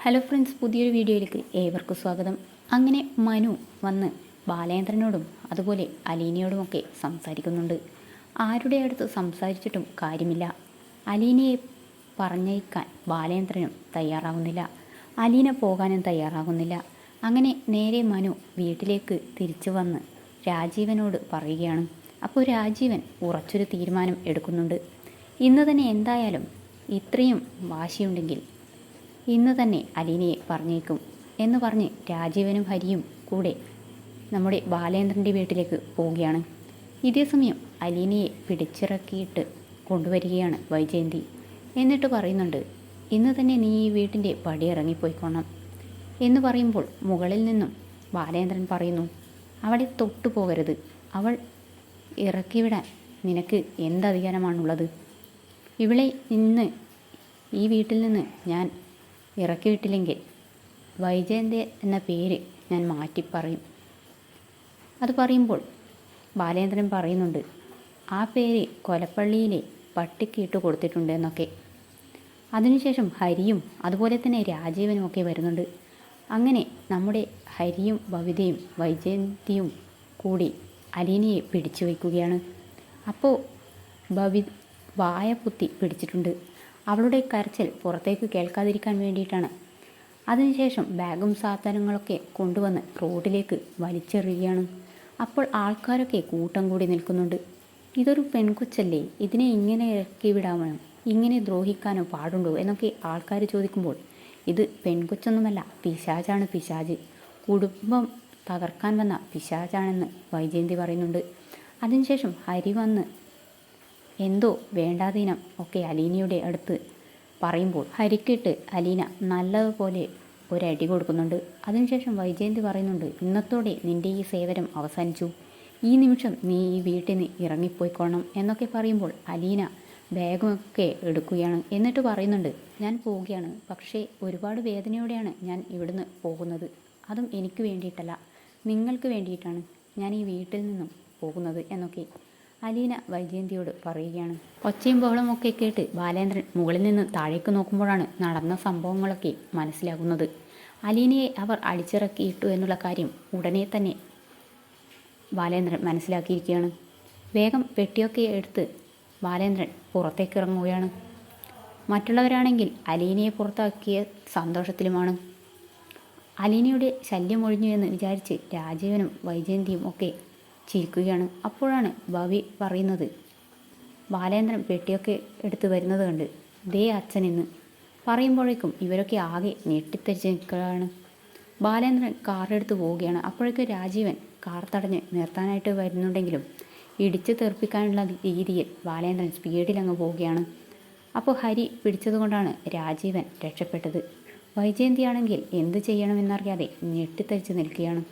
Hello friends, പുതിയൊരു വീഡിയോയിലേക്ക് ഏവർക്കും സ്വാഗതം. അങ്ങനെ മനു വന്ന് ബാലേന്ദ്രനോടും അതുപോലെ അലീനയോടുമൊക്കെ സംസാരിക്കുന്നുണ്ട്. ആരുടെ അടുത്ത് സംസാരിച്ചിട്ടും കാര്യമില്ല. അലീനയെ പറഞ്ഞയക്കാൻ ബാലേന്ദ്രനും തയ്യാറാകുന്നില്ല, അലീന പോകാനും തയ്യാറാകുന്നില്ല. അങ്ങനെ നേരെ മനു വീട്ടിലേക്ക് തിരിച്ചു വന്ന് രാജീവനോട് പറയുകയാണ്. അപ്പോൾ രാജീവൻ ഉറച്ചൊരു തീരുമാനം എടുക്കുന്നുണ്ട്. ഇന്ന് തന്നെ എന്തായാലും ഇത്രയും വാശിയുണ്ടെങ്കിൽ ഇന്ന് തന്നെ അലീനയെ പറഞ്ഞേക്കും എന്ന് പറഞ്ഞ് രാജീവനും ഹരിയും കൂടെ നമ്മുടെ ബാലേന്ദ്രൻ്റെ വീട്ടിലേക്ക് പോവുകയാണ്. ഇതേസമയം അലീനയെ പിടിച്ചിറക്കിയിട്ട് കൊണ്ടുവരികയാണ് വൈജയന്തി. എന്നിട്ട് പറയുന്നുണ്ട്, ഇന്ന് തന്നെ നീ ഈ വീട്ടിൻ്റെ പടി ഇറങ്ങിപ്പോയിക്കോണം എന്ന് പറയുമ്പോൾ മുകളിൽ നിന്നും ബാലേന്ദ്രൻ പറയുന്നു, അവളെ തൊട്ടു പോകരുത്, അവൾ ഇറക്കിവിടാൻ നിനക്ക് എന്തധികാരമാണുള്ളത്? ഇവളെ ഇന്ന് ഈ വീട്ടിൽ നിന്ന് ഞാൻ ഇറക്കിവിട്ടില്ലെങ്കിൽ വൈജയന്തി എന്ന പേര് ഞാൻ മാറ്റി പറയും. അത് പറയുമ്പോൾ ബാലേന്ദ്രൻ പറയുന്നുണ്ട്, ആ പേര് കൊലപ്പള്ളിയിലെ പട്ടിക്ക് ഇട്ട് കൊടുത്തിട്ടുണ്ട് എന്നൊക്കെ. അതിനുശേഷം ഹരിയും അതുപോലെ തന്നെ രാജീവനും ഒക്കെ വരുന്നുണ്ട്. അങ്ങനെ നമ്മുടെ ഹരിയും ബവിതയും വൈജയന്തിയും കൂടി അലീനയെ പിടിച്ചു വയ്ക്കുകയാണ്. അപ്പോൾ വായ കുത്തി പിടിച്ചിട്ടുണ്ട്. അവളുടെ കരച്ചിൽ പുറത്തേക്ക് കേൾക്കാതിരിക്കാൻ വേണ്ടിയിട്ടാണ്. അതിനുശേഷം ബാഗും സാധനങ്ങളൊക്കെ കൊണ്ടുവന്ന് റോഡിലേക്ക് വലിച്ചെറിയുകയാണ്. അപ്പോൾ ആൾക്കാരൊക്കെ കൂട്ടം കൂടി നിൽക്കുന്നുണ്ട്. ഇതൊരു പെൺകൊച്ചല്ലേ, ഇതിനെ ഇങ്ങനെ ഇറക്കി വിടാമോ, ഇങ്ങനെ ദ്രോഹിക്കാനോ പാടുണ്ടോ എന്നൊക്കെ ആൾക്കാർ ചോദിക്കുമ്പോൾ, ഇത് പെൺകൊച്ചൊന്നുമല്ല, പിശാചാണ്, പിശാച്, കുടുംബം തകർക്കാൻ വന്ന പിശാചാണെന്ന് വൈജയന്തി പറയുന്നുണ്ട്. അതിനുശേഷം ഹരി വന്ന് എന്തോ വേണ്ടാതീനം ഒക്കെ അലീനയുടെ അടുത്ത് പറയുമ്പോൾ ഹരിക്കിട്ട് അലീന നല്ലതുപോലെ ഒരടി കൊടുക്കുന്നുണ്ട്. അതിനുശേഷം വൈജയന്തി പറയുന്നുണ്ട്, ഇന്നത്തോടെ നിൻ്റെ ഈ സേവനം അവസാനിച്ചു, ഈ നിമിഷം നീ ഈ വീട്ടിൽ നിന്ന് ഇറങ്ങിപ്പോയിക്കോണം എന്നൊക്കെ പറയുമ്പോൾ അലീന ബാഗൊക്കെ എടുക്കുകയാണ്. എന്നിട്ട് പറയുന്നുണ്ട്, ഞാൻ പോവുകയാണ്, പക്ഷേ ഒരുപാട് വേദനയോടെയാണ് ഞാൻ ഇവിടുന്ന് പോകുന്നത്. അതും എനിക്ക് വേണ്ടിയിട്ടല്ല, നിങ്ങൾക്ക് വേണ്ടിയിട്ടാണ് ഞാൻ ഈ വീട്ടിൽ നിന്നും പോകുന്നത് എന്നൊക്കെ അലീന വൈജയന്തിയോട് പറയുകയാണ്. ഒച്ചയും ബഹളമൊക്കെ കേട്ട് ബാലേന്ദ്രൻ മുകളിൽ നിന്ന് താഴേക്ക് നോക്കുമ്പോഴാണ് നടന്ന സംഭവങ്ങളൊക്കെ മനസ്സിലാകുന്നത്. അലീനയെ അവർ അടിച്ചിറക്കിയിട്ടു എന്നുള്ള കാര്യം ഉടനെ തന്നെ ബാലേന്ദ്രൻ മനസ്സിലാക്കിയിരിക്കുകയാണ്. വേഗം പെട്ടിയൊക്കെ എടുത്ത് ബാലേന്ദ്രൻ പുറത്തേക്ക് ഇറങ്ങുകയാണ്. മറ്റുള്ളവരാണെങ്കിൽ അലീനയെ പുറത്താക്കിയ സന്തോഷത്തിലുമാണ്. അലീനയുടെ ശല്യം ഒഴിഞ്ഞു എന്ന് വിചാരിച്ച് രാജീവനും വൈജയന്തിയും ഒക്കെ ചിരിക്കുകയാണ്. അപ്പോഴാണ് ഭവി പറയുന്നത്, ബാലേന്ദ്രൻ പെട്ടിയൊക്കെ എടുത്ത് വരുന്നത് കണ്ട് ദേ അച്ഛനെന്ന് പറയുമ്പോഴേക്കും ഇവരൊക്കെ ആകെ ഞെട്ടിത്തെറിച്ച് നിൽക്കുകയാണ്. ബാലേന്ദ്രൻ കാറെടുത്ത് പോവുകയാണ്. അപ്പോഴേക്കും രാജീവൻ കാർ തടഞ്ഞ് നിർത്താനായിട്ട് വരുന്നുണ്ടെങ്കിലും ഇടിച്ച് തെറിപ്പിക്കാനുള്ള രീതിയിൽ ബാലേന്ദ്രൻ സ്പീഡിൽ അങ്ങ് പോവുകയാണ്. അപ്പോൾ ഹരി പിടിച്ചതുകൊണ്ടാണ് രാജീവൻ രക്ഷപ്പെട്ടത്. വൈജയന്തിയാണെങ്കിൽ എന്ത് ചെയ്യണമെന്നറിയാതെ ഞെട്ടിത്തെറിച്ച് നിൽക്കുകയാണ്.